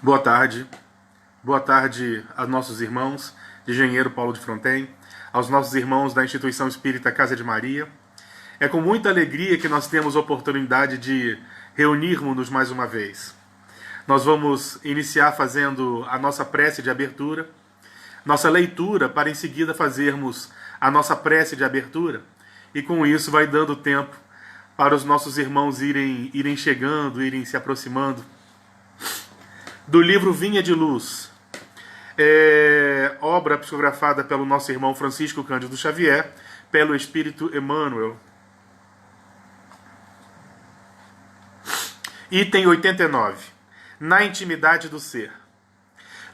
Boa tarde. Boa tarde aos nossos irmãos de Engenheiro Paulo de Fronten, aos nossos irmãos da Instituição Espírita Casa de Maria. É com muita alegria que nós temos a oportunidade de reunirmos-nos mais uma vez. Nós vamos iniciar fazendo a nossa prece de abertura, nossa leitura, para em seguida fazermos a nossa prece de abertura, e com isso vai dando tempo para os nossos irmãos irem chegando, irem se aproximando. Do livro Vinha de Luz, obra psicografada pelo nosso irmão Francisco Cândido Xavier, pelo Espírito Emmanuel. Item 89. Na intimidade do ser.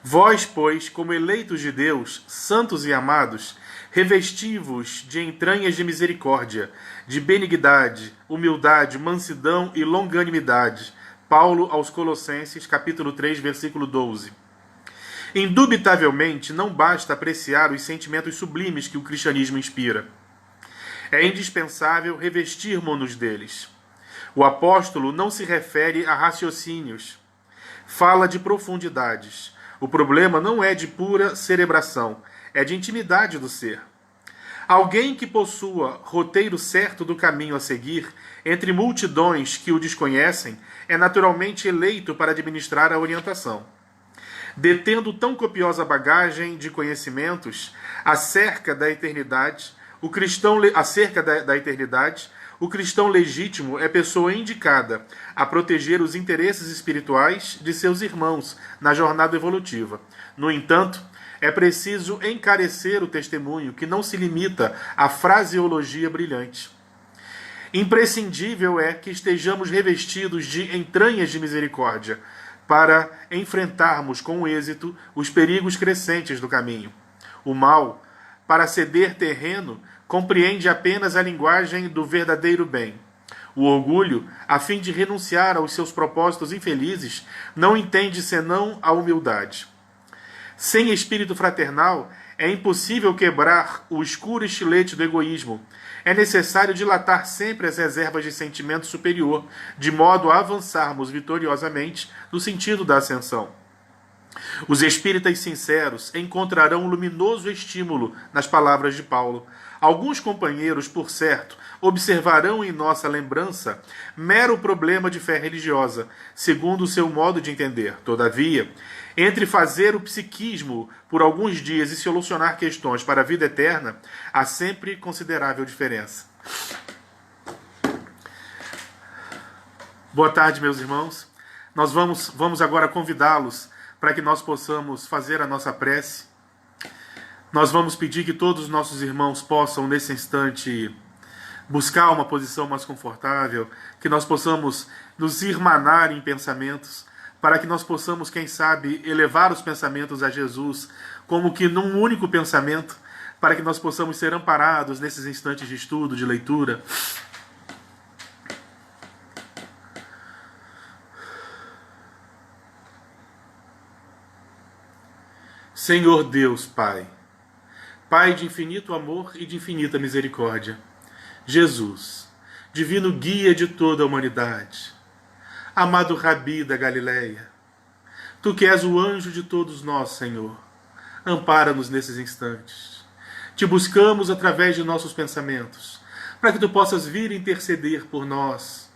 Vós, pois, como eleitos de Deus, santos e amados, revesti-vos de entranhas de misericórdia, de benignidade, humildade, mansidão e longanimidade. Paulo aos Colossenses, capítulo 3, versículo 12. Indubitavelmente, não basta apreciar os sentimentos sublimes que o cristianismo inspira. É indispensável revestirmos-nos deles. O apóstolo não se refere a raciocínios. Fala de profundidades. O problema não é de pura cerebração, é de intimidade do ser. Alguém que possua roteiro certo do caminho a seguir, entre multidões que o desconhecem, é naturalmente eleito para administrar a orientação. Detendo tão copiosa bagagem de conhecimentos acerca da eternidade, o cristão legítimo é pessoa indicada a proteger os interesses espirituais de seus irmãos na jornada evolutiva. No entanto, é preciso encarecer o testemunho que não se limita à fraseologia brilhante. Imprescindível é que estejamos revestidos de entranhas de misericórdia para enfrentarmos com êxito os perigos crescentes do caminho. O mal, para ceder terreno, compreende apenas a linguagem do verdadeiro bem. O orgulho, a fim de renunciar aos seus propósitos infelizes, não entende senão a humildade. Sem espírito fraternal, é impossível quebrar o escuro estilete do egoísmo. É necessário dilatar sempre as reservas de sentimento superior, de modo a avançarmos vitoriosamente no sentido da ascensão. Os espíritas sinceros encontrarão um luminoso estímulo nas palavras de Paulo. Alguns companheiros, por certo, observarão em nossa lembrança mero problema de fé religiosa, segundo o seu modo de entender. Todavia, entre fazer o psiquismo por alguns dias e solucionar questões para a vida eterna, há sempre considerável diferença. Boa tarde, meus irmãos. Nós vamos agora convidá-los para que nós possamos fazer a nossa prece. Nós vamos pedir que todos os nossos irmãos possam, nesse instante, buscar uma posição mais confortável, que nós possamos nos irmanar em pensamentos, para que nós possamos, quem sabe, elevar os pensamentos a Jesus, como que num único pensamento, para que nós possamos ser amparados nesses instantes de estudo, de leitura. Senhor Deus, Pai, Pai de infinito amor e de infinita misericórdia, Jesus, divino guia de toda a humanidade, amado Rabi da Galileia, Tu que és o anjo de todos nós, Senhor, ampara-nos nesses instantes. Te buscamos através de nossos pensamentos, para que Tu possas vir interceder por nós.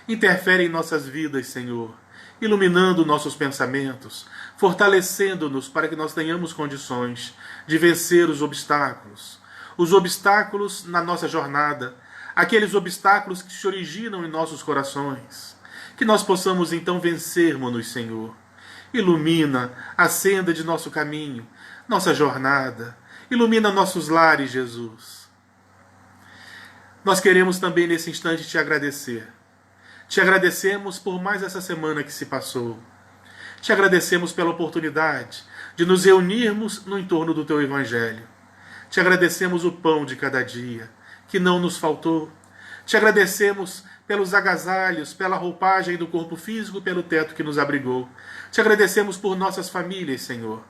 Interfere em nossas vidas, Senhor, iluminando nossos pensamentos, fortalecendo-nos para que nós tenhamos condições de vencer os obstáculos na nossa jornada, aqueles obstáculos que se originam em nossos corações, que nós possamos então vencermos-nos, Senhor. Ilumina a senda de nosso caminho, nossa jornada, ilumina nossos lares, Jesus. Nós queremos também nesse instante te agradecer. Te agradecemos por mais essa semana que se passou. Te agradecemos pela oportunidade de nos reunirmos no entorno do Teu Evangelho. Te agradecemos o pão de cada dia, que não nos faltou. Te agradecemos pelos agasalhos, pela roupagem do corpo físico, pelo teto que nos abrigou. Te agradecemos por nossas famílias, Senhor.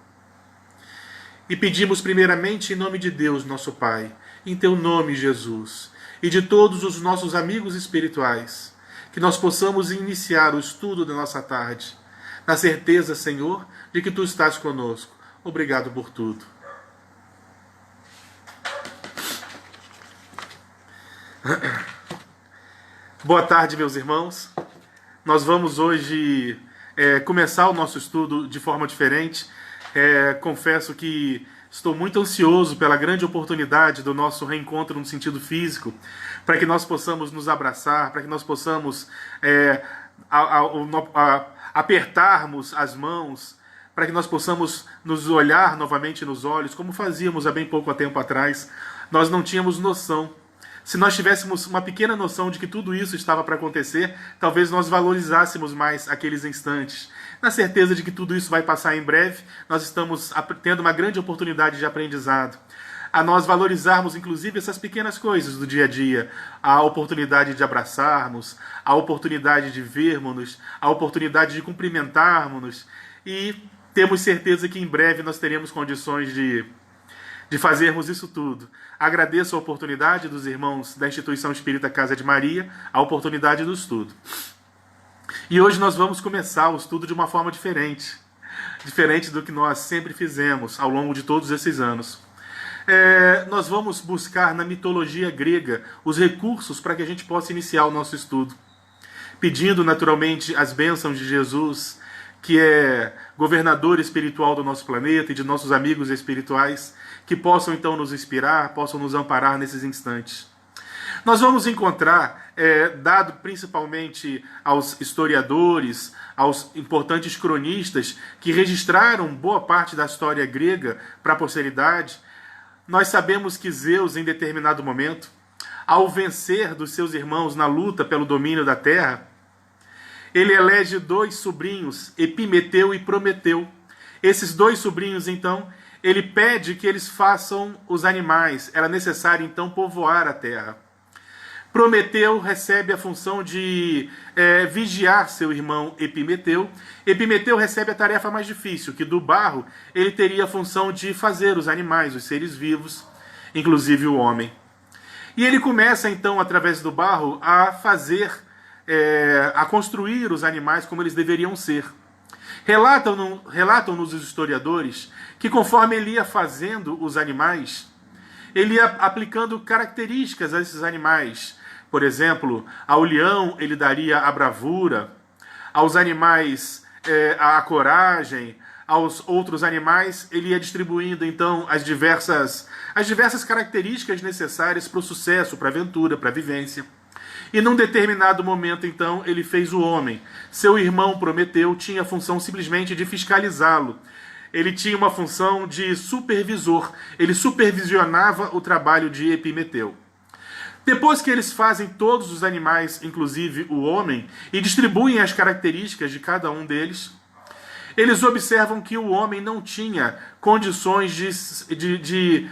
E pedimos primeiramente em nome de Deus, nosso Pai, em Teu nome, Jesus, e de todos os nossos amigos espirituais, que nós possamos iniciar o estudo da nossa tarde, na certeza, Senhor, de que Tu estás conosco. Obrigado por tudo. Boa tarde, meus irmãos. Nós vamos hoje começar o nosso estudo de forma diferente. Confesso que estou muito ansioso pela grande oportunidade do nosso reencontro no sentido físico, para que nós possamos nos abraçar, para que nós possamos apertarmos as mãos, para que nós possamos nos olhar novamente nos olhos, como fazíamos há bem pouco tempo atrás. Nós não tínhamos noção. Se nós tivéssemos uma pequena noção de que tudo isso estava para acontecer, talvez nós valorizássemos mais aqueles instantes. Na certeza de que tudo isso vai passar em breve, nós estamos tendo uma grande oportunidade de aprendizado. A nós valorizarmos, inclusive, essas pequenas coisas do dia a dia. A oportunidade de abraçarmos, a oportunidade de vermos-nos, a oportunidade de cumprimentarmos-nos. E temos certeza que em breve nós teremos condições de fazermos isso tudo. Agradeço a oportunidade dos irmãos da Instituição Espírita Casa de Maria, a oportunidade do estudo. E hoje nós vamos começar o estudo de uma forma diferente do que nós sempre fizemos ao longo de todos esses anos. Nós vamos buscar na mitologia grega os recursos para que a gente possa iniciar o nosso estudo, pedindo naturalmente as bênçãos de Jesus, que é governador espiritual do nosso planeta e de nossos amigos espirituais, que possam então nos inspirar, possam nos amparar nesses instantes. Nós vamos encontrar, dado principalmente aos historiadores, aos importantes cronistas que registraram boa parte da história grega para a posteridade, nós sabemos que Zeus, em determinado momento, ao vencer dos seus irmãos na luta pelo domínio da terra, ele elege 2 sobrinhos, Epimeteu e Prometeu. Esses 2 sobrinhos, então, ele pede que eles façam os animais. Era necessário, então, povoar a terra. Prometeu recebe a função de vigiar seu irmão Epimeteu. Epimeteu recebe a tarefa mais difícil, que do barro ele teria a função de fazer os animais, os seres vivos, inclusive o homem. E ele começa, então, através do barro, a construir os animais como eles deveriam ser. Relatam-nos os historiadores que conforme ele ia fazendo os animais, ele ia aplicando características a esses animais. Por exemplo, ao leão ele daria a bravura, aos animais a coragem, aos outros animais ele ia distribuindo então as diversas características necessárias para o sucesso, para a aventura, para a vivência. E num determinado momento, então, ele fez o homem. Seu irmão Prometeu tinha a função simplesmente de fiscalizá-lo. Ele tinha uma função de supervisor. Ele supervisionava o trabalho de Epimeteu. Depois que eles fazem todos os animais, inclusive o homem, e distribuem as características de cada um deles, eles observam que o homem não tinha condições de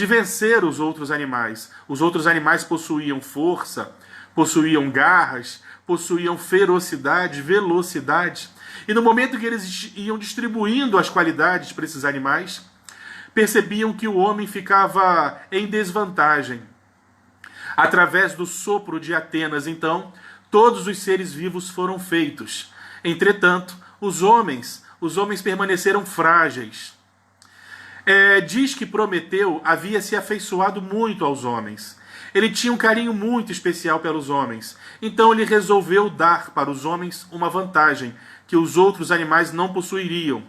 vencer os outros animais. Os outros animais possuíam força, possuíam garras, possuíam ferocidade, velocidade. E no momento que eles iam distribuindo as qualidades para esses animais, percebiam que o homem ficava em desvantagem. Através do sopro de Atenas, então, todos os seres vivos foram feitos. Entretanto, os homens permaneceram frágeis. Diz que Prometeu havia se afeiçoado muito aos homens. Ele tinha um carinho muito especial pelos homens. Então ele resolveu dar para os homens uma vantagem que os outros animais não possuiriam.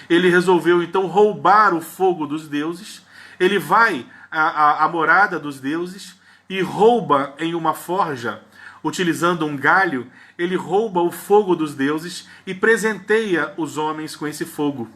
Ele resolveu então roubar o fogo dos deuses. Ele vai à morada dos deuses e rouba em uma forja, utilizando um galho, ele rouba o fogo dos deuses e presenteia os homens com esse fogo.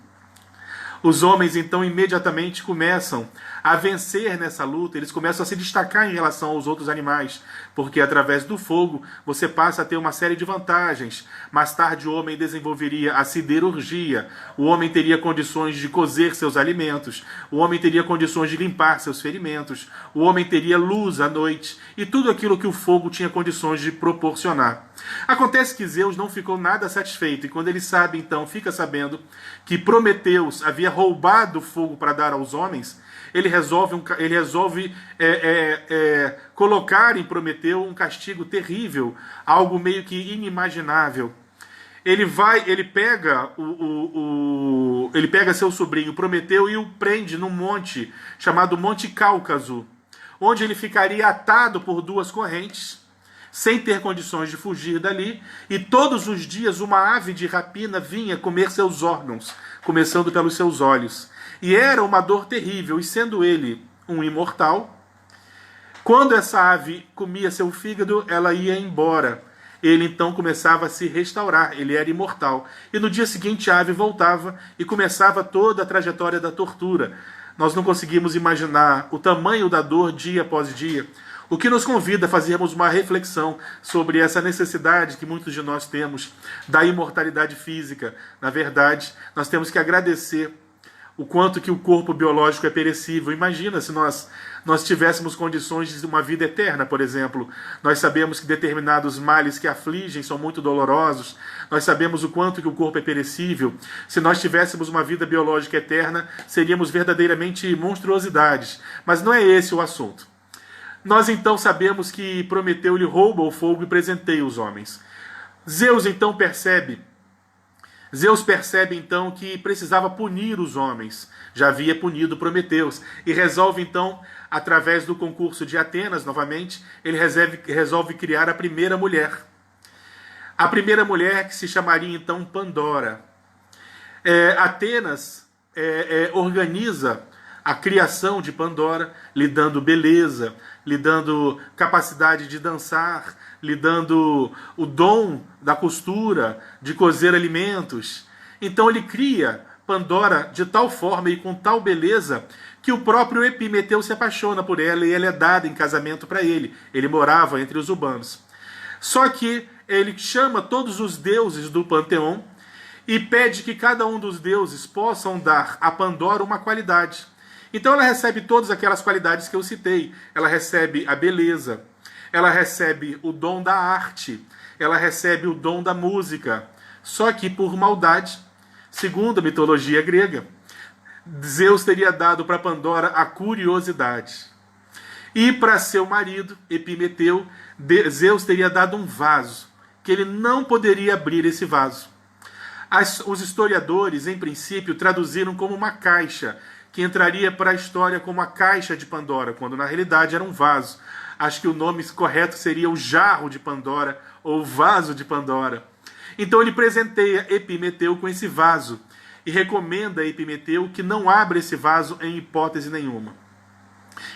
Os homens então imediatamente começam a vencer nessa luta, eles começam a se destacar em relação aos outros animais, porque através do fogo você passa a ter uma série de vantagens. Mais tarde o homem desenvolveria a siderurgia, o homem teria condições de cozer seus alimentos, o homem teria condições de limpar seus ferimentos, o homem teria luz à noite e tudo aquilo que o fogo tinha condições de proporcionar. Acontece que Zeus não ficou nada satisfeito e quando ele fica sabendo que Prometeus havia roubado o fogo para dar aos homens, ele resolve colocar em Prometeu um castigo terrível, algo meio que inimaginável. ele pega seu sobrinho Prometeu e o prende num monte chamado Monte Cáucaso, onde ele ficaria atado por duas correntes, sem ter condições de fugir dali, e todos os dias uma ave de rapina vinha comer seus órgãos, começando pelos seus olhos. E era uma dor terrível, e sendo ele um imortal, quando essa ave comia seu fígado, ela ia embora. Ele então começava a se restaurar, ele era imortal. E no dia seguinte a ave voltava e começava toda a trajetória da tortura. Nós não conseguimos imaginar o tamanho da dor dia após dia, o que nos convida a fazermos uma reflexão sobre essa necessidade que muitos de nós temos da imortalidade física. Na verdade, nós temos que agradecer o quanto que o corpo biológico é perecível. Imagina se nós tivéssemos condições de uma vida eterna, por exemplo. Nós sabemos que determinados males que afligem são muito dolorosos. Nós sabemos o quanto que o corpo é perecível. Se nós tivéssemos uma vida biológica eterna, seríamos verdadeiramente monstruosidades. Mas não é esse o assunto. Nós então sabemos que Prometeu lhe rouba o fogo e presenteia os homens. Zeus percebe então que precisava punir os homens, já havia punido Prometeus, e resolve então, através do concurso de Atenas, novamente, ele resolve criar a primeira mulher. A primeira mulher que se chamaria então Pandora. Atenas organiza a criação de Pandora, lhe dando beleza, lhe dando capacidade de dançar, lhe dando o dom da costura, de cozer alimentos. Então ele cria Pandora de tal forma e com tal beleza que o próprio Epimeteu se apaixona por ela e ela é dada em casamento para ele. Ele morava entre os humanos. Só que ele chama todos os deuses do panteão e pede que cada um dos deuses possam dar a Pandora uma qualidade. Então ela recebe todas aquelas qualidades que eu citei. Ela recebe a beleza, ela recebe o dom da arte, ela recebe o dom da música. Só que por maldade, segundo a mitologia grega, Zeus teria dado para Pandora a curiosidade. E para seu marido, Epimeteu, Zeus teria dado um vaso, que ele não poderia abrir esse vaso. Os historiadores, em princípio, traduziram como uma caixa, que entraria para a história como a caixa de Pandora, quando na realidade era um vaso. Acho que o nome correto seria o jarro de Pandora, ou vaso de Pandora. Então ele presenteia Epimeteu com esse vaso, e recomenda a Epimeteu que não abra esse vaso em hipótese nenhuma.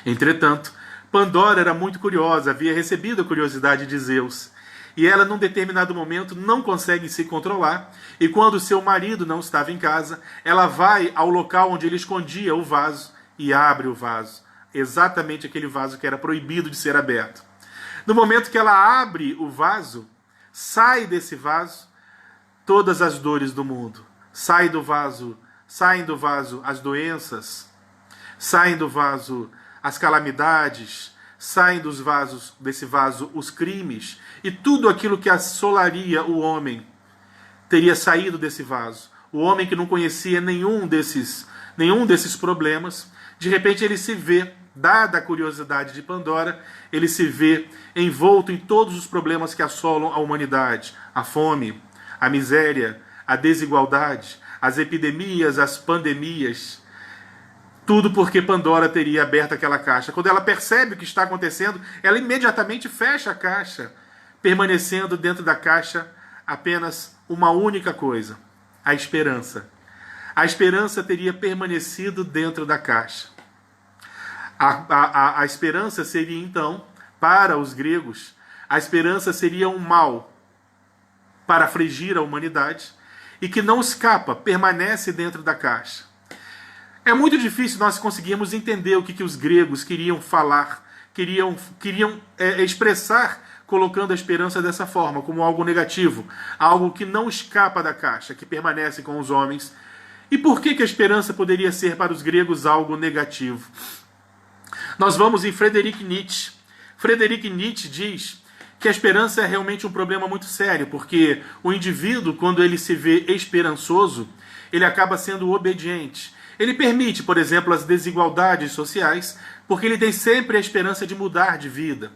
Entretanto, Pandora era muito curiosa, havia recebido a curiosidade de Zeus, e ela, num determinado momento, não consegue se controlar, e quando seu marido não estava em casa, ela vai ao local onde ele escondia o vaso e abre o vaso. Exatamente aquele vaso que era proibido de ser aberto. No momento que ela abre o vaso, sai desse vaso todas as dores do mundo. Saem do vaso as doenças, saem do vaso as calamidades, saem desse vaso os crimes, e tudo aquilo que assolaria o homem teria saído desse vaso. O homem que não conhecia nenhum desses problemas, de repente ele se vê, dada a curiosidade de Pandora, ele se vê envolto em todos os problemas que assolam a humanidade: a fome, a miséria, a desigualdade, as epidemias, as pandemias. Tudo porque Pandora teria aberto aquela caixa. Quando ela percebe o que está acontecendo, ela imediatamente fecha a caixa, permanecendo dentro da caixa apenas uma única coisa: a esperança. A esperança teria permanecido dentro da caixa. A esperança seria, então, para os gregos, a esperança seria um mal para afligir a humanidade e que não escapa, permanece dentro da caixa. É muito difícil nós conseguirmos entender o que os gregos queriam falar, queriam expressar, colocando a esperança dessa forma, como algo negativo, algo que não escapa da caixa, que permanece com os homens. E por que a esperança poderia ser para os gregos algo negativo? Nós vamos em Friedrich Nietzsche. Friedrich Nietzsche diz que a esperança é realmente um problema muito sério, porque o indivíduo, quando ele se vê esperançoso, ele acaba sendo obediente. Ele permite, por exemplo, as desigualdades sociais, porque ele tem sempre a esperança de mudar de vida.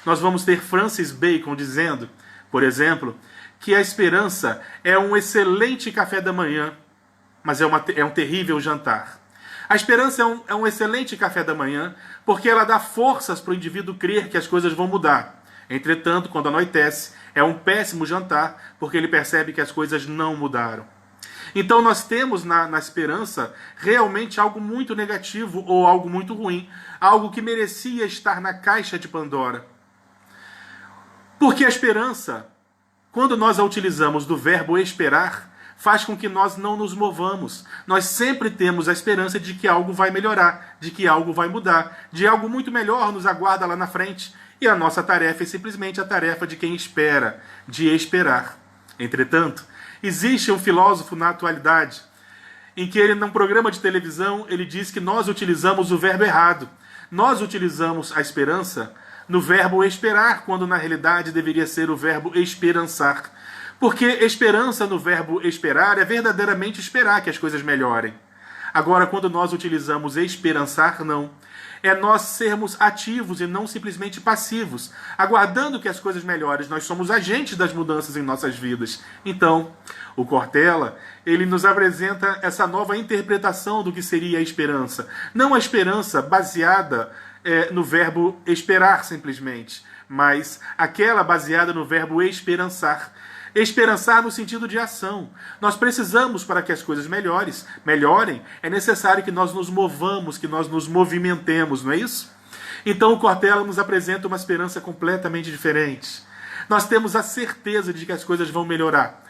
Nós vamos ter Francis Bacon dizendo, por exemplo, que a esperança é um excelente café da manhã, mas é um terrível jantar. A esperança é um excelente café da manhã, porque ela dá forças para o indivíduo crer que as coisas vão mudar. Entretanto, quando anoitece, é um péssimo jantar, porque ele percebe que as coisas não mudaram. Então nós temos na esperança realmente algo muito negativo ou algo muito ruim, algo que merecia estar na caixa de Pandora. Porque a esperança, quando nós a utilizamos do verbo esperar, faz com que nós não nos movamos. Nós sempre temos a esperança de que algo vai melhorar, de que algo vai mudar, de algo muito melhor nos aguarda lá na frente. E a nossa tarefa é simplesmente a tarefa de quem espera, de esperar. Entretanto, existe um filósofo na atualidade em que ele, num programa de televisão, ele diz que nós utilizamos o verbo errado. Nós utilizamos a esperança no verbo esperar, quando na realidade deveria ser o verbo esperançar. Porque esperança no verbo esperar é verdadeiramente esperar que as coisas melhorem. Agora, quando nós utilizamos esperançar, não. É nós sermos ativos e não simplesmente passivos, aguardando que as coisas melhorem. Nós somos agentes das mudanças em nossas vidas. Então, o Cortella, ele nos apresenta essa nova interpretação do que seria a esperança. Não a esperança baseada no verbo esperar simplesmente, mas aquela baseada no verbo esperançar. Esperançar no sentido de ação. Nós precisamos, para que as coisas melhorem, é necessário que nós nos movamos, que nós nos movimentemos, não é isso? Então o Cortella nos apresenta uma esperança completamente diferente. Nós temos a certeza de que as coisas vão melhorar.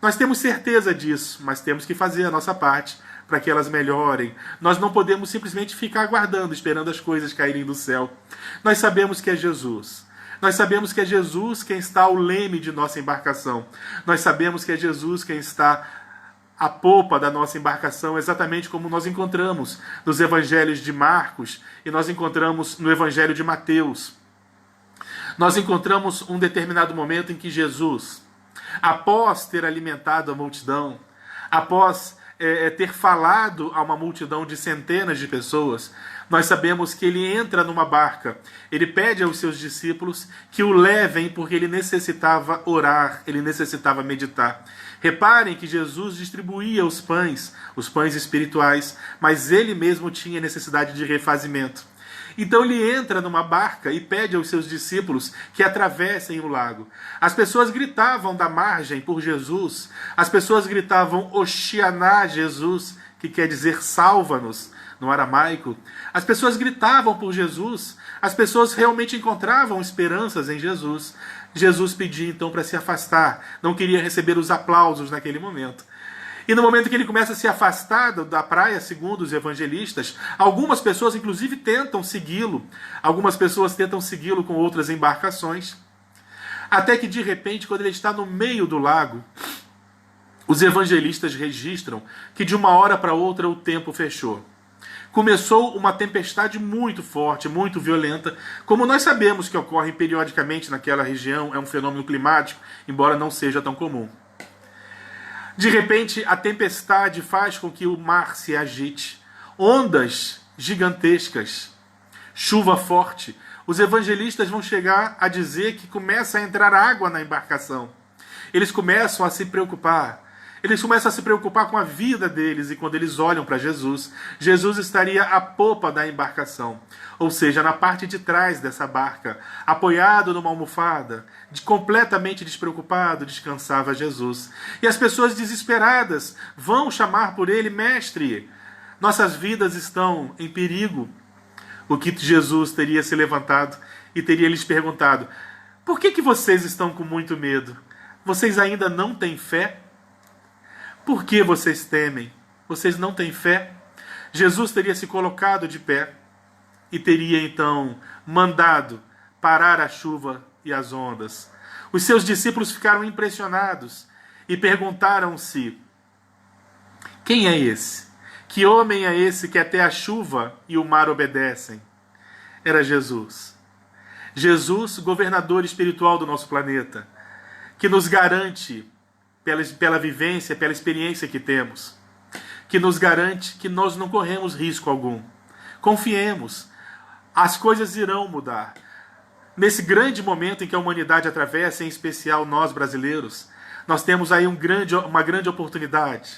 Nós temos certeza disso, mas temos que fazer a nossa parte para que elas melhorem. Nós não podemos simplesmente ficar aguardando, esperando as coisas caírem do céu. Nós sabemos que é Jesus. Nós sabemos que é Jesus quem está ao leme de nossa embarcação. Nós sabemos que é Jesus quem está à popa da nossa embarcação, exatamente como nós encontramos nos evangelhos de Marcos e nós encontramos no evangelho de Mateus. Nós encontramos um determinado momento em que Jesus, após ter alimentado a multidão, após ter falado a uma multidão de centenas de pessoas, nós sabemos que ele entra numa barca, ele pede aos seus discípulos que o levem porque ele necessitava orar, ele necessitava meditar. Reparem que Jesus distribuía os pães espirituais, mas ele mesmo tinha necessidade de refazimento. Então ele entra numa barca e pede aos seus discípulos que atravessem o lago. As pessoas gritavam da margem por Jesus, as pessoas gritavam Oxianá Jesus, que quer dizer salva-nos no aramaico. As pessoas gritavam por Jesus, as pessoas realmente encontravam esperanças em Jesus. Jesus pedia então para se afastar, não queria receber os aplausos naquele momento. E no momento que ele começa a se afastar da praia, segundo os evangelistas, algumas pessoas inclusive tentam segui-lo. Algumas pessoas tentam segui-lo com outras embarcações. Até que de repente, quando ele está no meio do lago, os evangelistas registram que de uma hora para outra o tempo fechou. Começou uma tempestade muito forte, muito violenta, como nós sabemos que ocorre periodicamente naquela região, é um fenômeno climático, embora não seja tão comum. De repente, a tempestade faz com que o mar se agite. Ondas gigantescas, chuva forte. Os evangelistas vão chegar a dizer que começa a entrar água na embarcação. Eles começam a se preocupar. Eles começam a se preocupar com a vida deles e quando eles olham para Jesus, Jesus estaria à popa da embarcação, ou seja, na parte de trás dessa barca, apoiado numa almofada, completamente despreocupado, descansava Jesus. E as pessoas desesperadas vão chamar por ele, mestre, nossas vidas estão em perigo. O que Jesus teria se levantado e teria lhes perguntado, por que vocês estão com muito medo? Vocês ainda não têm fé? Por que vocês temem? Vocês não têm fé? Jesus teria se colocado de pé e teria então mandado parar a chuva e as ondas. Os seus discípulos ficaram impressionados e perguntaram-se: quem é esse? Que homem é esse que até a chuva e o mar obedecem? Era Jesus. Jesus, governador espiritual do nosso planeta, que nos garante pela vivência, pela experiência que temos, que nos garante que nós não corremos risco algum. Confiemos, as coisas irão mudar. Nesse grande momento em que a humanidade atravessa, em especial nós brasileiros, Nós temos aí uma grande oportunidade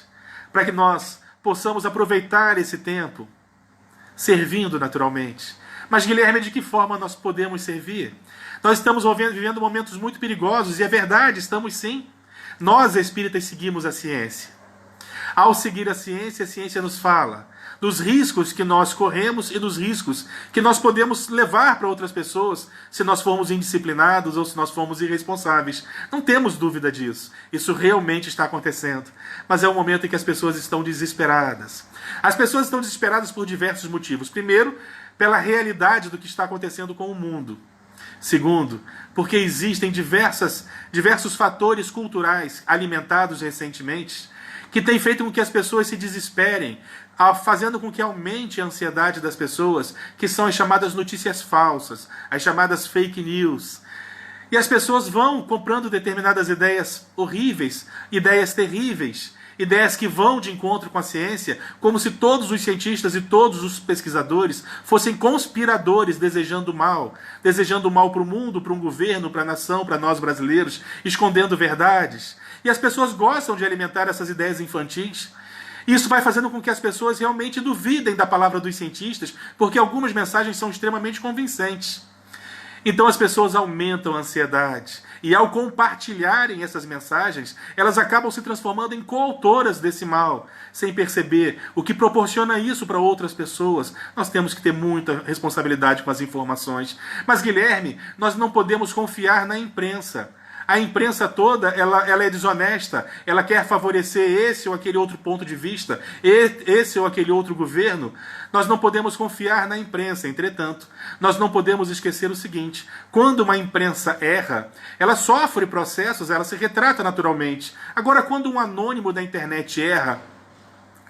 para que nós possamos aproveitar esse tempo, servindo naturalmente. Mas, Guilherme, de que forma nós podemos servir? Nós estamos vivendo momentos muito perigosos, e é verdade, estamos sim. Nós, espíritas, seguimos a ciência. Ao seguir a ciência nos fala dos riscos que nós corremos e dos riscos que nós podemos levar para outras pessoas se nós formos indisciplinados ou se nós formos irresponsáveis. Não temos dúvida disso. Isso realmente está acontecendo. Mas é um momento em que as pessoas estão desesperadas. As pessoas estão desesperadas por diversos motivos. Primeiro, pela realidade do que está acontecendo com o mundo. Segundo, porque existem diversos fatores culturais alimentados recentemente que têm feito com que as pessoas se desesperem, fazendo com que aumente a ansiedade das pessoas, que são as chamadas notícias falsas, as chamadas fake news. E as pessoas vão comprando determinadas ideias horríveis, ideias terríveis, ideias que vão de encontro com a ciência, como se todos os cientistas e todos os pesquisadores fossem conspiradores desejando mal para o mundo, para um governo, para a nação, para nós brasileiros, escondendo verdades. E as pessoas gostam de alimentar essas ideias infantis. Isso vai fazendo com que as pessoas realmente duvidem da palavra dos cientistas, porque algumas mensagens são extremamente convincentes. Então as pessoas aumentam a ansiedade. E ao compartilharem essas mensagens, elas acabam se transformando em coautoras desse mal, sem perceber, o que proporciona isso para outras pessoas. Nós temos que ter muita responsabilidade com as informações. Mas, Guilherme, nós não podemos confiar na imprensa. A imprensa toda, ela é desonesta, ela quer favorecer esse ou aquele outro ponto de vista, esse ou aquele outro governo. Nós não podemos confiar na imprensa. Entretanto, nós não podemos esquecer o seguinte: quando uma imprensa erra, ela sofre processos, ela se retrata naturalmente. Agora, quando um anônimo da internet erra,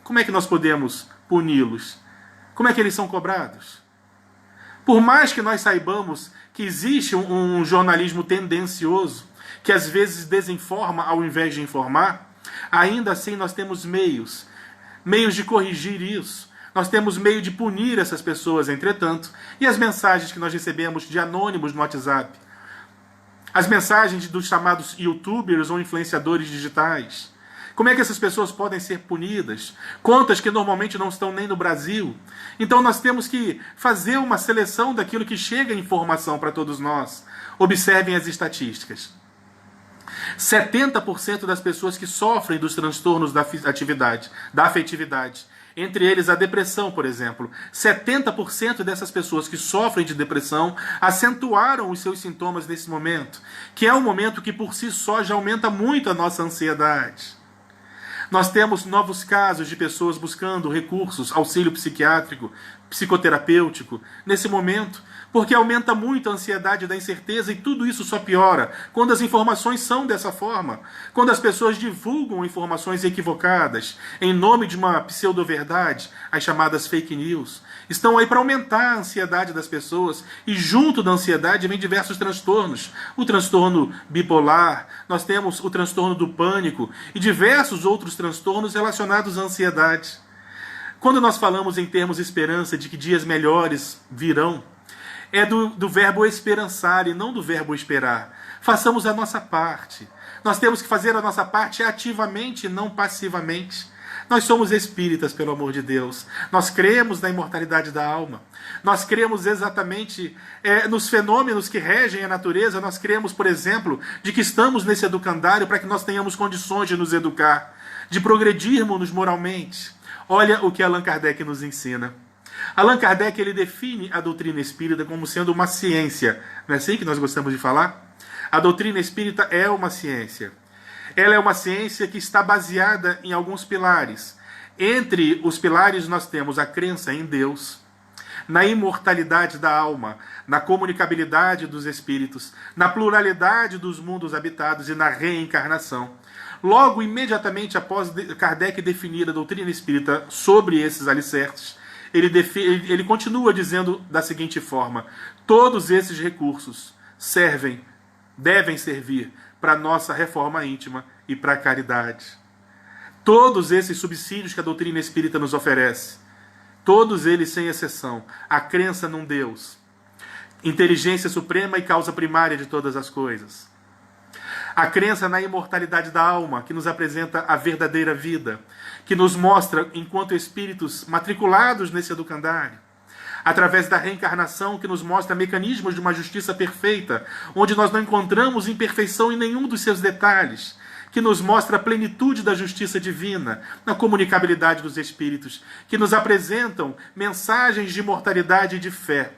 como é que nós podemos puni-los? Como é que eles são cobrados? Por mais que nós saibamos que existe um jornalismo tendencioso, que às vezes desinforma ao invés de informar, ainda assim nós temos meios de corrigir isso. Nós temos meio de punir essas pessoas, entretanto. E as mensagens que nós recebemos de anônimos no WhatsApp? As mensagens dos chamados youtubers ou influenciadores digitais? Como é que essas pessoas podem ser punidas? Contas que normalmente não estão nem no Brasil. Então nós temos que fazer uma seleção daquilo que chega em informação para todos nós. Observem as estatísticas. 70% das pessoas que sofrem dos transtornos da afetividade, entre eles a depressão, por exemplo, 70% dessas pessoas que sofrem de depressão acentuaram os seus sintomas nesse momento, que é um momento que por si só já aumenta muito a nossa ansiedade. Nós temos novos casos de pessoas buscando recursos, auxílio psiquiátrico, psicoterapêutico, nesse momento, porque aumenta muito a ansiedade da incerteza, e tudo isso só piora quando as informações são dessa forma, quando as pessoas divulgam informações equivocadas em nome de uma pseudo-verdade, as chamadas fake news, estão aí para aumentar a ansiedade das pessoas, e junto da ansiedade vem diversos transtornos. O transtorno bipolar, nós temos o transtorno do pânico e diversos outros transtornos relacionados à ansiedade. Quando nós falamos em termos esperança de que dias melhores virão, é do verbo esperançar e não do verbo esperar. Façamos a nossa parte. Nós temos que fazer a nossa parte ativamente e não passivamente. Nós somos espíritas, pelo amor de Deus. Nós cremos na imortalidade da alma. Nós cremos exatamente nos fenômenos que regem a natureza. Nós cremos, por exemplo, de que estamos nesse educandário para que nós tenhamos condições de nos educar, de progredirmos moralmente. Olha o que Allan Kardec nos ensina. Allan Kardec, ele define a doutrina espírita como sendo uma ciência. Não é assim que nós gostamos de falar? A doutrina espírita é uma ciência. Ela é uma ciência que está baseada em alguns pilares. Entre os pilares nós temos a crença em Deus, na imortalidade da alma, na comunicabilidade dos espíritos, na pluralidade dos mundos habitados e na reencarnação. Logo, imediatamente após Kardec definir a doutrina espírita sobre esses alicerces, ele continua dizendo da seguinte forma: todos esses recursos devem servir para a nossa reforma íntima e para a caridade. Todos esses subsídios que a doutrina espírita nos oferece, todos eles sem exceção, a crença num Deus, inteligência suprema e causa primária de todas as coisas, A crença na imortalidade da alma, que nos apresenta a verdadeira vida, que nos mostra, enquanto espíritos matriculados nesse educandário, através da reencarnação, que nos mostra mecanismos de uma justiça perfeita, onde nós não encontramos imperfeição em nenhum dos seus detalhes, que nos mostra a plenitude da justiça divina, na comunicabilidade dos espíritos, que nos apresentam mensagens de imortalidade e de fé.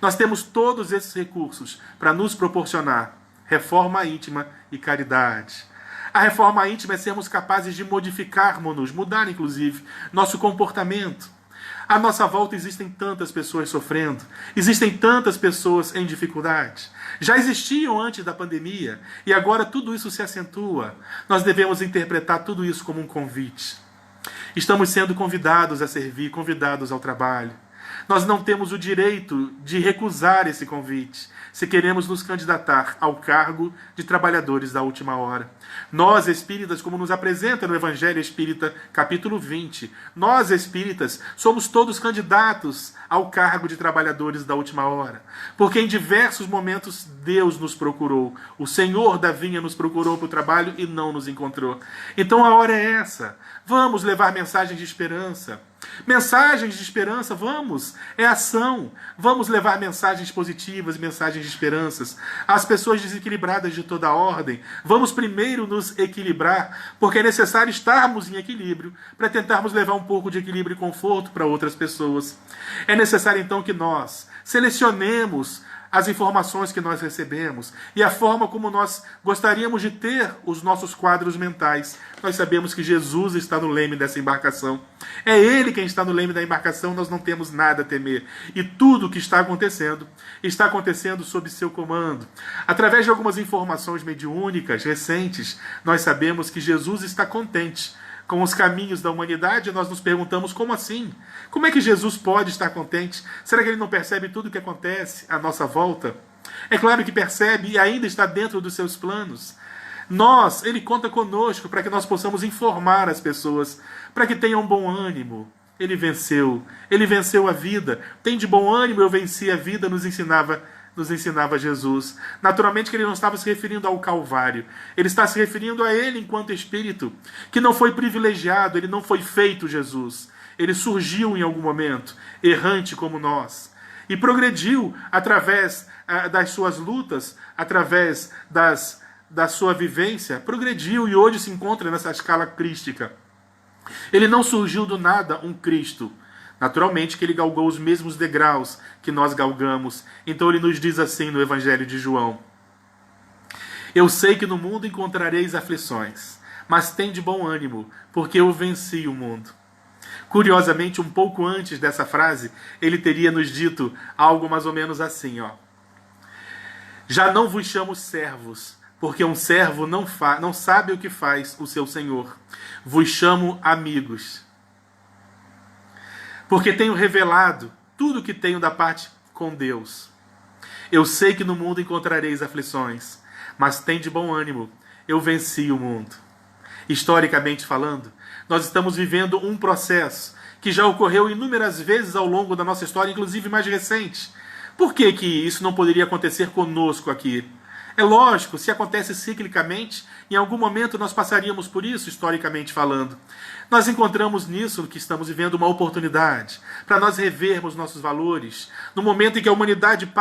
Nós temos todos esses recursos para nos proporcionar reforma íntima e caridade. A reforma íntima é sermos capazes de modificarmos-nos, mudar inclusive nosso comportamento. À nossa volta existem tantas pessoas sofrendo, existem tantas pessoas em dificuldade. Já existiam antes da pandemia e agora tudo isso se acentua. Nós devemos interpretar tudo isso como um convite. Estamos sendo convidados a servir, convidados ao trabalho. Nós não temos o direito de recusar esse convite, se queremos nos candidatar ao cargo de trabalhadores da última hora. Nós, espíritas, como nos apresenta no Evangelho Espírita, capítulo 20, nós, espíritas, somos todos candidatos ao cargo de trabalhadores da última hora, porque em diversos momentos Deus nos procurou, o Senhor da vinha nos procurou para o trabalho e não nos encontrou. Então a hora é essa. Vamos levar mensagens de esperança. Mensagens de esperança, vamos, é ação. Vamos levar mensagens positivas, mensagens de esperanças às pessoas desequilibradas de toda a ordem. Vamos primeiro nos equilibrar, porque é necessário estarmos em equilíbrio para tentarmos levar um pouco de equilíbrio e conforto para outras pessoas. É necessário então que nós selecionemos as informações que nós recebemos e a forma como nós gostaríamos de ter os nossos quadros mentais. Nós sabemos que Jesus está no leme dessa embarcação. É Ele quem está no leme da embarcação, nós não temos nada a temer. E tudo o que está acontecendo sob seu comando. Através de algumas informações mediúnicas recentes, nós sabemos que Jesus está contente com os caminhos da humanidade. Nós nos perguntamos, como assim? Como é que Jesus pode estar contente? Será que Ele não percebe tudo o que acontece à nossa volta? É claro que percebe e ainda está dentro dos seus planos. Ele conta conosco para que nós possamos informar as pessoas, para que tenham bom ânimo. Ele venceu a vida. Tem de bom ânimo, eu venci a vida, nos ensinava Jesus. Naturalmente que ele não estava se referindo ao Calvário. Ele está se referindo a ele enquanto Espírito, que não foi privilegiado, ele não foi feito Jesus. Ele surgiu em algum momento, errante como nós. E progrediu através das suas lutas, através da sua vivência, progrediu e hoje se encontra nessa escala crística. Ele não surgiu do nada um Cristo. Naturalmente que ele galgou os mesmos degraus que nós galgamos. Então ele nos diz assim no Evangelho de João: eu sei que no mundo encontrareis aflições, mas tende bom ânimo, porque eu venci o mundo. Curiosamente, um pouco antes dessa frase, ele teria nos dito algo mais ou menos assim, ó: já não vos chamo servos, porque um servo não sabe o que faz o seu senhor. Vos chamo amigos, porque tenho revelado tudo o que tenho da parte com Deus. Eu sei que no mundo encontrareis aflições, mas tende bom ânimo, eu venci o mundo. Historicamente falando, nós estamos vivendo um processo que já ocorreu inúmeras vezes ao longo da nossa história, inclusive mais recente. Por que isso não poderia acontecer conosco aqui? É lógico, se acontece ciclicamente, em algum momento nós passaríamos por isso, historicamente falando. Nós encontramos nisso que estamos vivendo uma oportunidade para nós revermos nossos valores. No momento em que a humanidade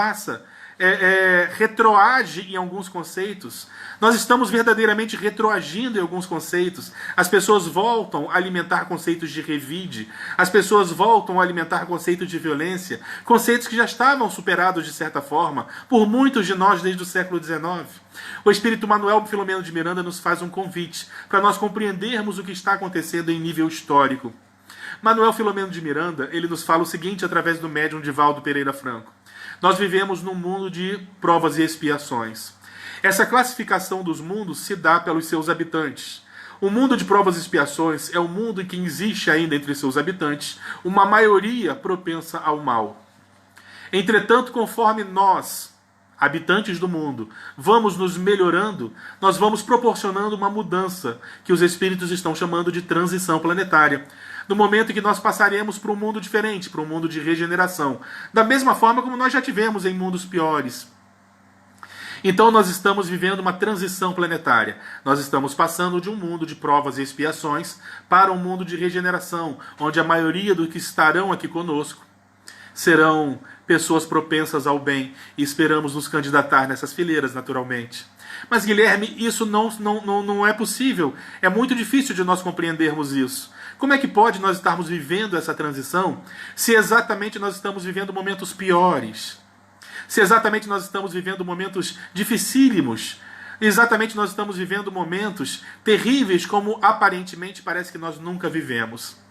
retroage em alguns conceitos, nós estamos verdadeiramente retroagindo em alguns conceitos. As pessoas voltam a alimentar conceitos de revide, as pessoas voltam a alimentar conceitos de violência, conceitos que já estavam superados de certa forma por muitos de nós desde o século XIX. O Espírito Manuel Filomeno de Miranda nos faz um convite para nós compreendermos o que está acontecendo em nível histórico. Manuel Filomeno de Miranda, ele nos fala o seguinte através do médium Divaldo Pereira Franco: nós vivemos num mundo de provas e expiações. Essa classificação dos mundos se dá pelos seus habitantes. O mundo de provas e expiações é um mundo em que existe ainda entre seus habitantes uma maioria propensa ao mal. Entretanto, conforme nós, habitantes do mundo, vamos nos melhorando, nós vamos proporcionando uma mudança que os espíritos estão chamando de transição planetária. No momento em que nós passaremos para um mundo diferente, para um mundo de regeneração. Da mesma forma como nós já tivemos em mundos piores. Então nós estamos vivendo uma transição planetária. Nós estamos passando de um mundo de provas e expiações para um mundo de regeneração, onde a maioria dos que estarão aqui conosco serão pessoas propensas ao bem, e esperamos nos candidatar nessas fileiras, naturalmente. Mas, Guilherme, isso não é possível. É muito difícil de nós compreendermos isso. Como é que pode nós estarmos vivendo essa transição se exatamente nós estamos vivendo momentos piores? Se exatamente nós estamos vivendo momentos dificílimos? Exatamente nós estamos vivendo momentos terríveis, como aparentemente parece que nós nunca vivemos.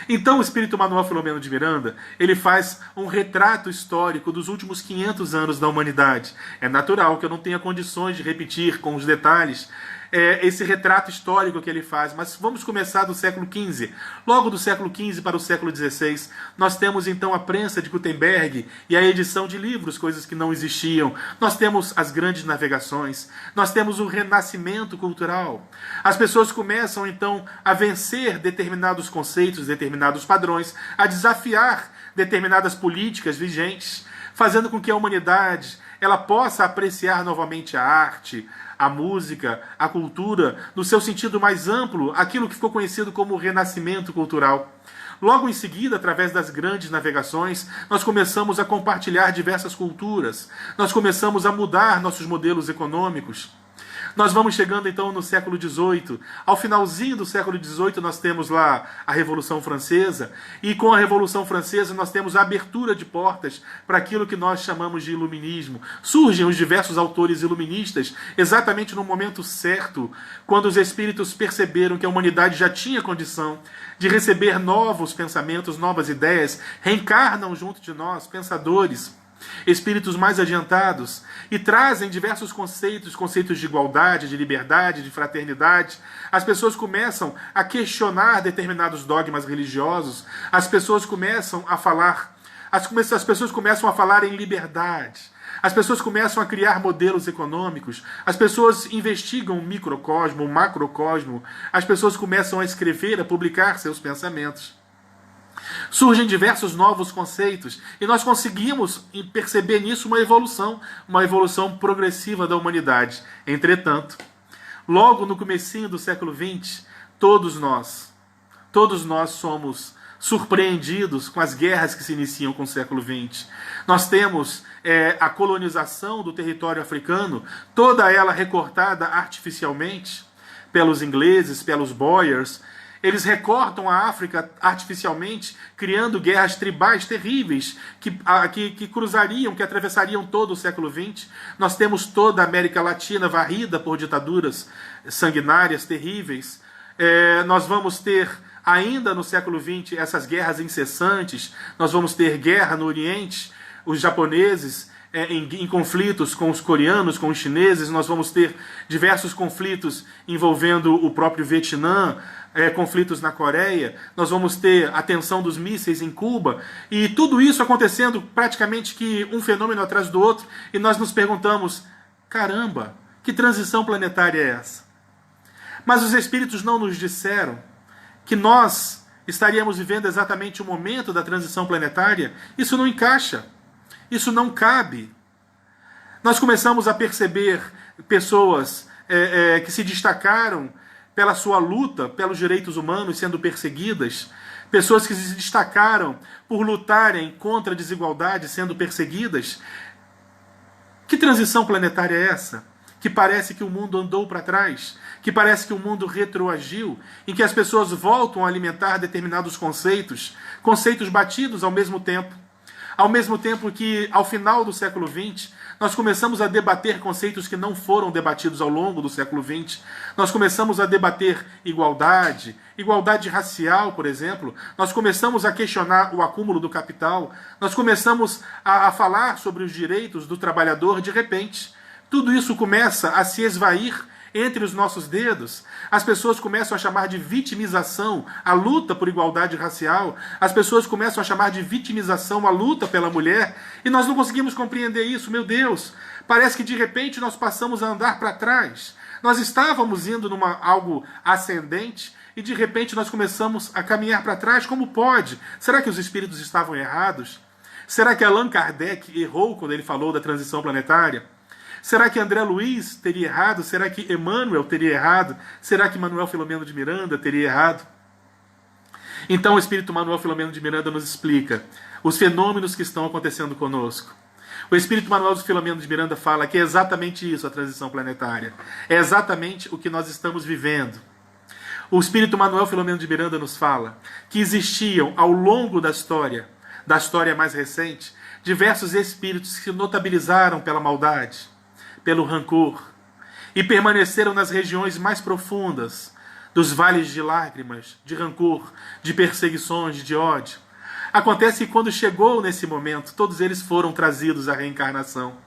Então o Espírito Manuel Filomeno de Miranda, ele faz um retrato histórico dos últimos 500 anos da humanidade. É natural que eu não tenha condições de repetir com os detalhes esse retrato histórico que ele faz, mas vamos começar do século XV. Logo do século XV para o século XVI, nós temos então a prensa de Gutenberg e a edição de livros, coisas que não existiam. Nós temos as grandes navegações, nós temos o renascimento cultural. As pessoas começam então a vencer determinados conceitos, determinados padrões, a desafiar determinadas políticas vigentes, fazendo com que a humanidade ela possa apreciar novamente a arte, a música, a cultura, no seu sentido mais amplo, aquilo que ficou conhecido como renascimento cultural. Logo em seguida, através das grandes navegações, nós começamos a compartilhar diversas culturas, nós começamos a mudar nossos modelos econômicos. Nós vamos chegando então no século XVIII. Ao finalzinho do século XVIII nós temos lá a Revolução Francesa, e com a Revolução Francesa nós temos a abertura de portas para aquilo que nós chamamos de iluminismo. Surgem os diversos autores iluministas exatamente no momento certo, quando os espíritos perceberam que a humanidade já tinha condição de receber novos pensamentos, novas ideias, reencarnam junto de nós pensadores, espíritos mais adiantados, e trazem diversos conceitos de igualdade, de liberdade, de fraternidade. As pessoas começam a questionar determinados dogmas religiosos, as pessoas começam a falar, as pessoas começam a falar em liberdade, as pessoas começam a criar modelos econômicos, as pessoas investigam o microcosmo, o macrocosmo, as pessoas começam a escrever, a publicar seus pensamentos. Surgem diversos novos conceitos e nós conseguimos perceber nisso uma evolução progressiva da humanidade. Entretanto, logo no comecinho do século XX, todos nós somos surpreendidos com as guerras que se iniciam com o século XX. Nós temos a colonização do território africano, toda ela recortada artificialmente pelos ingleses, pelos Boers. Eles recortam a África artificialmente, criando guerras tribais terríveis que cruzariam, que atravessariam todo o século XX. Nós temos toda a América Latina varrida por ditaduras sanguinárias, terríveis. Nós vamos ter, ainda no século XX, essas guerras incessantes. Nós vamos ter guerra no Oriente, os japoneses em conflitos com os coreanos, com os chineses. Nós vamos ter diversos conflitos envolvendo o próprio Vietnã, conflitos na Coreia, nós vamos ter a tensão dos mísseis em Cuba, e tudo isso acontecendo praticamente que um fenômeno atrás do outro, e nós nos perguntamos, caramba, que transição planetária é essa? Mas os espíritos não nos disseram que nós estaríamos vivendo exatamente o momento da transição planetária. Isso não encaixa, isso não cabe. Nós começamos a perceber pessoas que se destacaram pela sua luta pelos direitos humanos sendo perseguidas, pessoas que se destacaram por lutarem contra a desigualdade sendo perseguidas. Que transição planetária é essa? Que parece que o mundo andou para trás, que parece que o mundo retroagiu, em que as pessoas voltam a alimentar determinados conceitos batidos ao mesmo tempo que, ao final do século XX, nós começamos a debater conceitos que não foram debatidos ao longo do século XX. Nós começamos a debater igualdade racial, por exemplo. Nós começamos a questionar o acúmulo do capital. Nós começamos a falar sobre os direitos do trabalhador de repente. Tudo isso começa a se esvair entre os nossos dedos. As pessoas começam a chamar de vitimização a luta por igualdade racial. As pessoas começam a chamar de vitimização a luta pela mulher. E nós não conseguimos compreender isso. Meu Deus, parece que de repente nós passamos a andar para trás. Nós estávamos indo numa algo ascendente e de repente nós começamos a caminhar para trás. Como pode? Será que os espíritos estavam errados? Será que Allan Kardec errou quando ele falou da transição planetária? Será que André Luiz teria errado? Será que Emmanuel teria errado? Será que Manuel Filomeno de Miranda teria errado? Então o Espírito Manuel Filomeno de Miranda nos explica os fenômenos que estão acontecendo conosco. O Espírito Manuel Filomeno de Miranda fala que é exatamente isso a transição planetária. É exatamente o que nós estamos vivendo. O Espírito Manuel Filomeno de Miranda nos fala que existiam ao longo da história mais recente, diversos espíritos que se notabilizaram pela maldade, pelo rancor, e permaneceram nas regiões mais profundas dos vales de lágrimas, de rancor, de perseguições, de ódio. Acontece que quando chegou nesse momento, todos eles foram trazidos à reencarnação,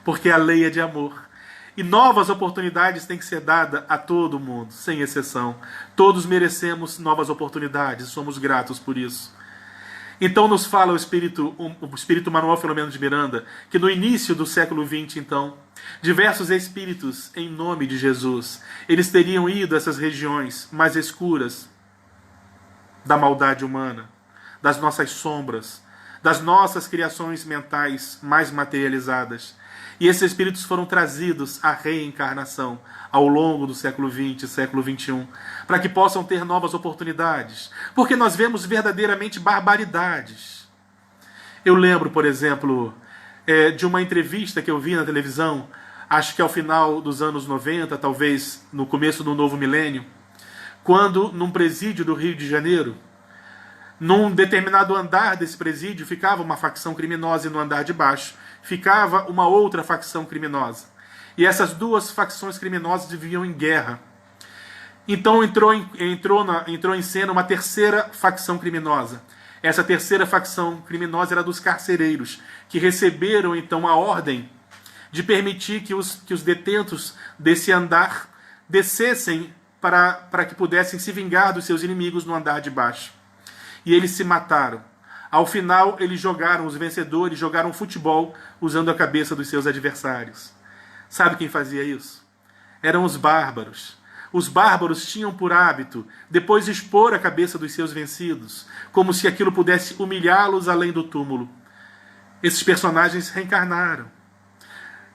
porque a lei é de amor. E novas oportunidades têm que ser dadas a todo mundo, sem exceção. Todos merecemos novas oportunidades, somos gratos por isso. Então nos fala o Espírito Manuel Filomeno de Miranda, que no início do século XX, então, diversos espíritos, em nome de Jesus, eles teriam ido a essas regiões mais escuras da maldade humana, das nossas sombras, das nossas criações mentais mais materializadas. E esses espíritos foram trazidos à reencarnação ao longo do século XX e século XXI, para que possam ter novas oportunidades. Porque nós vemos verdadeiramente barbaridades. Eu lembro, por exemplo, de uma entrevista que eu vi na televisão, acho que ao final dos anos 90, talvez no começo do novo milênio, quando num presídio do Rio de Janeiro, num determinado andar desse presídio ficava uma facção criminosa e no andar de baixo ficava uma outra facção criminosa. E essas duas facções criminosas viviam em guerra. Então entrou em cena uma terceira facção criminosa. Essa terceira facção criminosa era dos carcereiros, que receberam então a ordem de permitir que os detentos desse andar descessem para que pudessem se vingar dos seus inimigos no andar de baixo. E eles se mataram. Ao final, os vencedores jogaram futebol usando a cabeça dos seus adversários. Sabe quem fazia isso? Eram os bárbaros. Os bárbaros tinham por hábito depois expor a cabeça dos seus vencidos, como se aquilo pudesse humilhá-los além do túmulo. Esses personagens reencarnaram.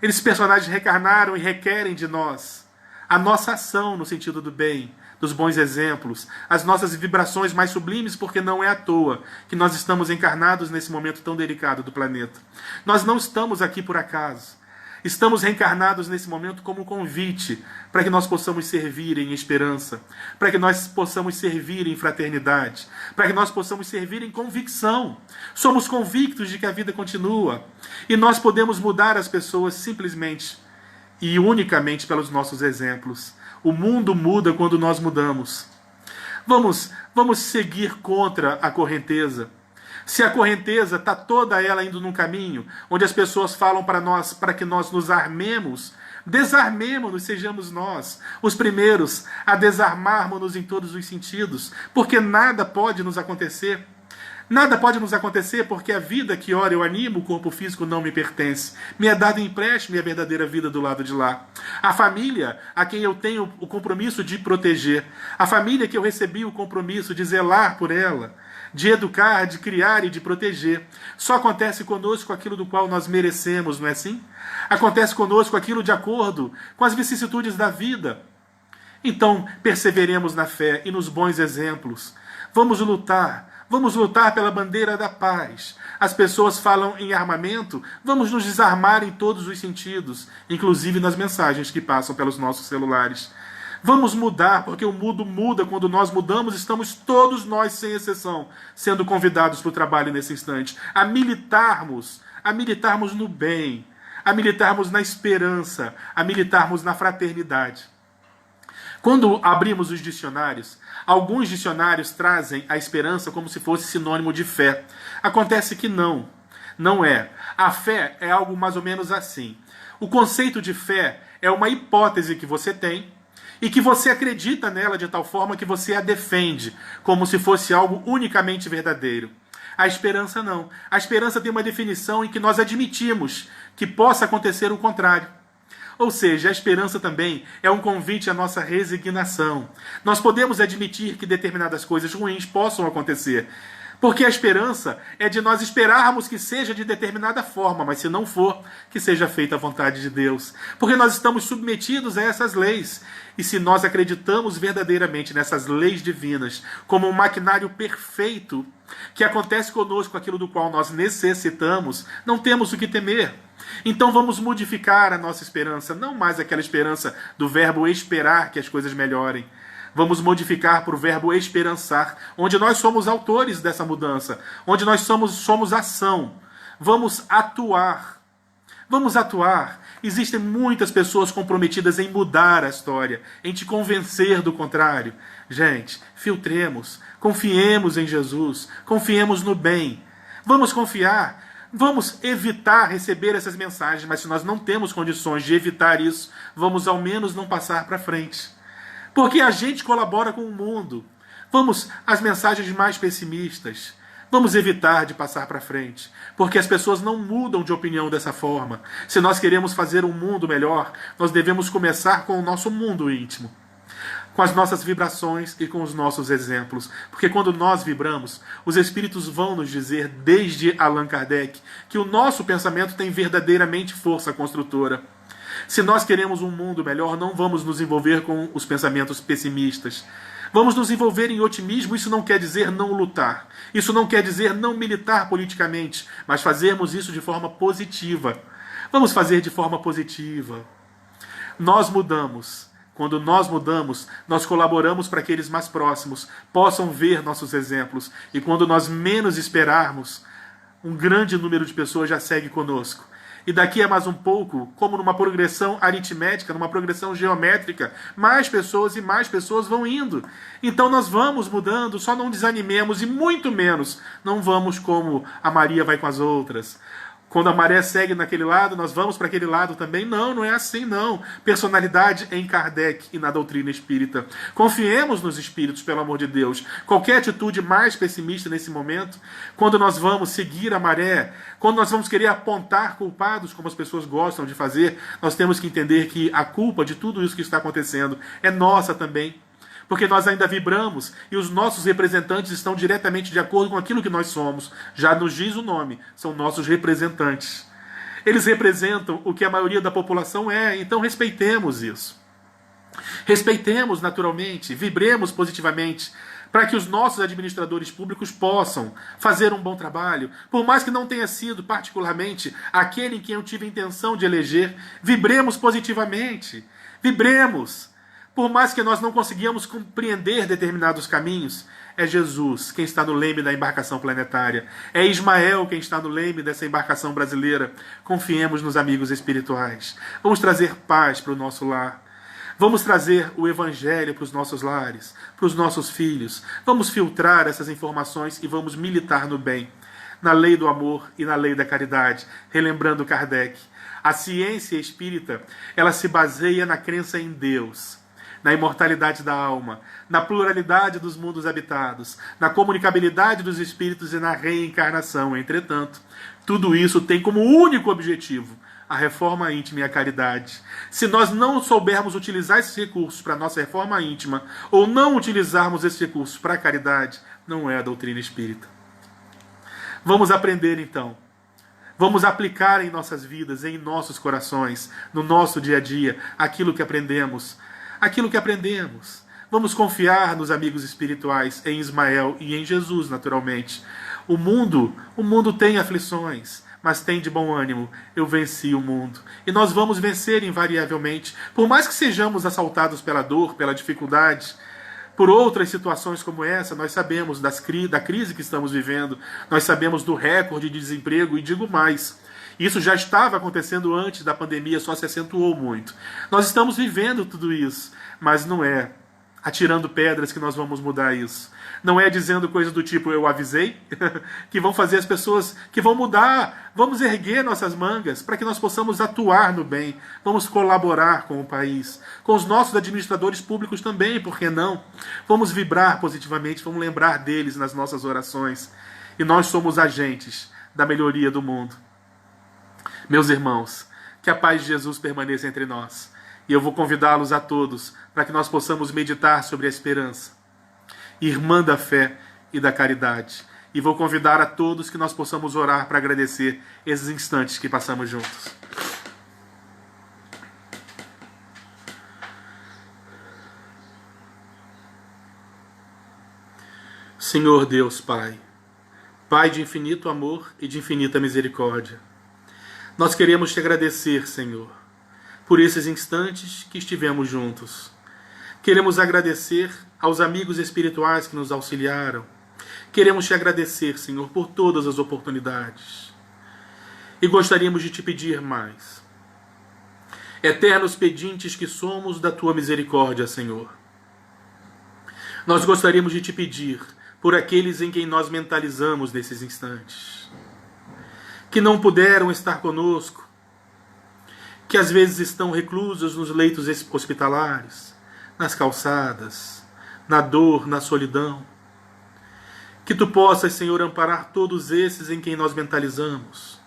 Esses personagens reencarnaram e requerem de nós a nossa ação no sentido do bem, dos bons exemplos, as nossas vibrações mais sublimes, porque não é à toa que nós estamos encarnados nesse momento tão delicado do planeta. Nós não estamos aqui por acaso. Estamos reencarnados nesse momento como um convite para que nós possamos servir em esperança, para que nós possamos servir em fraternidade, para que nós possamos servir em convicção. Somos convictos de que a vida continua e nós podemos mudar as pessoas simplesmente e unicamente pelos nossos exemplos. O mundo muda quando nós mudamos. Vamos seguir contra a correnteza. Se a correnteza está toda ela indo num caminho onde as pessoas falam para que nós nos armemos, desarmemos-nos, sejamos nós os primeiros a desarmarmos-nos em todos os sentidos, porque nada pode nos acontecer. Nada pode nos acontecer porque a vida que ora eu animo, o corpo físico não me pertence. Me é dado em empréstimo e a verdadeira vida do lado de lá. A família a quem eu tenho o compromisso de proteger. A família que eu recebi o compromisso de zelar por ela, de educar, de criar e de proteger. Só acontece conosco aquilo do qual nós merecemos, não é assim? Acontece conosco aquilo de acordo com as vicissitudes da vida. Então, perseveremos na fé e nos bons exemplos. Vamos lutar pela bandeira da paz. As pessoas falam em armamento, vamos nos desarmar em todos os sentidos, inclusive nas mensagens que passam pelos nossos celulares. Vamos mudar, porque o mundo muda quando nós mudamos, estamos todos nós, sem exceção, sendo convidados para o trabalho nesse instante, a militarmos no bem, a militarmos na esperança, a militarmos na fraternidade. Quando abrimos os dicionários, alguns dicionários trazem a esperança como se fosse sinônimo de fé. Acontece que não é. A fé é algo mais ou menos assim. O conceito de fé é uma hipótese que você tem e que você acredita nela de tal forma que você a defende, como se fosse algo unicamente verdadeiro. A esperança não. A esperança tem uma definição em que nós admitimos que possa acontecer o contrário. Ou seja, a esperança também é um convite à nossa resignação. Nós podemos admitir que determinadas coisas ruins possam acontecer, Porque a esperança é de nós esperarmos que seja de determinada forma, mas se não for, que seja feita a vontade de Deus. Porque nós estamos submetidos a essas leis. E se nós acreditamos verdadeiramente nessas leis divinas, como um maquinário perfeito, que acontece conosco aquilo do qual nós necessitamos, não temos o que temer. Então vamos modificar a nossa esperança, não mais aquela esperança do verbo esperar que as coisas melhorem. Vamos modificar para o verbo esperançar, onde nós somos autores dessa mudança, onde nós somos ação. Vamos atuar. Vamos atuar. Existem muitas pessoas comprometidas em mudar a história, em te convencer do contrário. Gente, filtremos, confiemos em Jesus, confiemos no bem. Vamos confiar. Vamos evitar receber essas mensagens, mas se nós não temos condições de evitar isso, vamos ao menos não passar para frente. Porque a gente colabora com o mundo. Vamos às mensagens mais pessimistas. Vamos evitar de passar para frente. Porque as pessoas não mudam de opinião dessa forma. Se nós queremos fazer um mundo melhor, nós devemos começar com o nosso mundo íntimo. Com as nossas vibrações e com os nossos exemplos. Porque quando nós vibramos, os espíritos vão nos dizer, desde Allan Kardec, que o nosso pensamento tem verdadeiramente força construtora. Se nós queremos um mundo melhor, não vamos nos envolver com os pensamentos pessimistas. Vamos nos envolver em otimismo. Isso não quer dizer não lutar. Isso não quer dizer não militar politicamente, mas fazermos isso de forma positiva. Vamos fazer de forma positiva. Nós mudamos. Quando nós mudamos, nós colaboramos para que aqueles mais próximos possam ver nossos exemplos. E quando nós menos esperarmos, um grande número de pessoas já segue conosco. E daqui a mais um pouco, como numa progressão aritmética, numa progressão geométrica, mais pessoas e mais pessoas vão indo. Então nós vamos mudando, só não desanimemos e muito menos não vamos como a Maria vai com as outras. Quando a maré segue naquele lado, nós vamos para aquele lado também. Não, não é assim não. Personalidade em Kardec e na doutrina espírita. Confiemos nos espíritos, pelo amor de Deus. Qualquer atitude mais pessimista nesse momento, quando nós vamos seguir a maré, quando nós vamos querer apontar culpados, como as pessoas gostam de fazer, nós temos que entender que a culpa de tudo isso que está acontecendo é nossa também. Porque nós ainda vibramos e os nossos representantes estão diretamente de acordo com aquilo que nós somos. Já nos diz o nome, são nossos representantes. Eles representam o que a maioria da população é, então respeitemos isso. Respeitemos naturalmente, vibremos positivamente, para que os nossos administradores públicos possam fazer um bom trabalho. Por mais que não tenha sido particularmente aquele em quem eu tive a intenção de eleger, vibremos positivamente, vibremos. Por mais que nós não conseguimos compreender determinados caminhos, é Jesus quem está no leme da embarcação planetária. É Ismael quem está no leme dessa embarcação brasileira. Confiemos nos amigos espirituais. Vamos trazer paz para o nosso lar. Vamos trazer o Evangelho para os nossos lares, para os nossos filhos. Vamos filtrar essas informações e vamos militar no bem, na lei do amor e na lei da caridade. Relembrando Kardec, a ciência espírita, ela se baseia na crença em Deus, na imortalidade da alma, na pluralidade dos mundos habitados, na comunicabilidade dos espíritos e na reencarnação. Entretanto, tudo isso tem como único objetivo a reforma íntima e a caridade. Se nós não soubermos utilizar esses recursos para a nossa reforma íntima, ou não utilizarmos esses recursos para a caridade, não é a doutrina espírita. Vamos aprender então. Vamos aplicar em nossas vidas, em nossos corações, no nosso dia a dia, aquilo que aprendemos. Vamos confiar nos amigos espirituais, em Ismael e em Jesus, naturalmente. O mundo tem aflições, mas tem de bom ânimo. Eu venci o mundo. E nós vamos vencer invariavelmente. Por mais que sejamos assaltados pela dor, pela dificuldade, por outras situações como essa, nós sabemos da crise que estamos vivendo, nós sabemos do recorde de desemprego e digo mais. Isso já estava acontecendo antes da pandemia, só se acentuou muito. Nós estamos vivendo tudo isso, mas não é atirando pedras que nós vamos mudar isso. Não é dizendo coisas do tipo, eu avisei, que vão fazer as pessoas, que vão mudar. Vamos erguer nossas mangas para que nós possamos atuar no bem. Vamos colaborar com o país, com os nossos administradores públicos também, por que não? Vamos vibrar positivamente, vamos lembrar deles nas nossas orações. E nós somos agentes da melhoria do mundo. Meus irmãos, que a paz de Jesus permaneça entre nós. E eu vou convidá-los a todos para que nós possamos meditar sobre a esperança, irmã da fé e da caridade. E vou convidar a todos que nós possamos orar para agradecer esses instantes que passamos juntos. Senhor Deus Pai, Pai de infinito amor e de infinita misericórdia, nós queremos te agradecer, Senhor, por esses instantes que estivemos juntos. Queremos agradecer aos amigos espirituais que nos auxiliaram. Queremos te agradecer, Senhor, por todas as oportunidades. E gostaríamos de te pedir mais. Eternos pedintes que somos da tua misericórdia, Senhor. Nós gostaríamos de te pedir por aqueles em quem nós mentalizamos nesses instantes, que não puderam estar conosco, que às vezes estão reclusos nos leitos hospitalares, nas calçadas, na dor, na solidão. Que tu possas, Senhor, amparar todos esses em quem nós mentalizamos.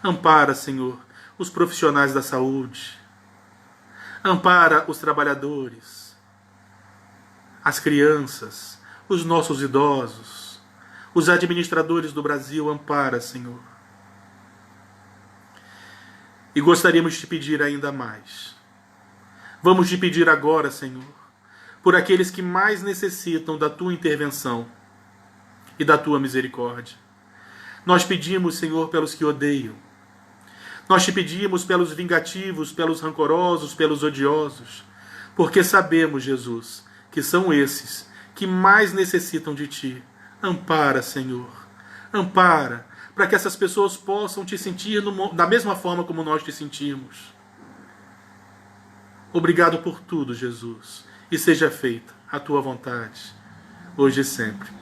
Ampara, Senhor, os profissionais da saúde. Ampara os trabalhadores, as crianças, os nossos idosos, os administradores do Brasil. Ampara, Senhor. E gostaríamos de te pedir ainda mais. Vamos te pedir agora, Senhor, por aqueles que mais necessitam da tua intervenção e da tua misericórdia. Nós pedimos, Senhor, pelos que odeiam. Nós te pedimos pelos vingativos, pelos rancorosos, pelos odiosos, porque sabemos, Jesus, que são esses que mais necessitam de ti. Ampara, Senhor. Ampara, para que essas pessoas possam te sentir da mesma forma como nós te sentimos. Obrigado por tudo, Jesus. E seja feita a tua vontade, hoje e sempre.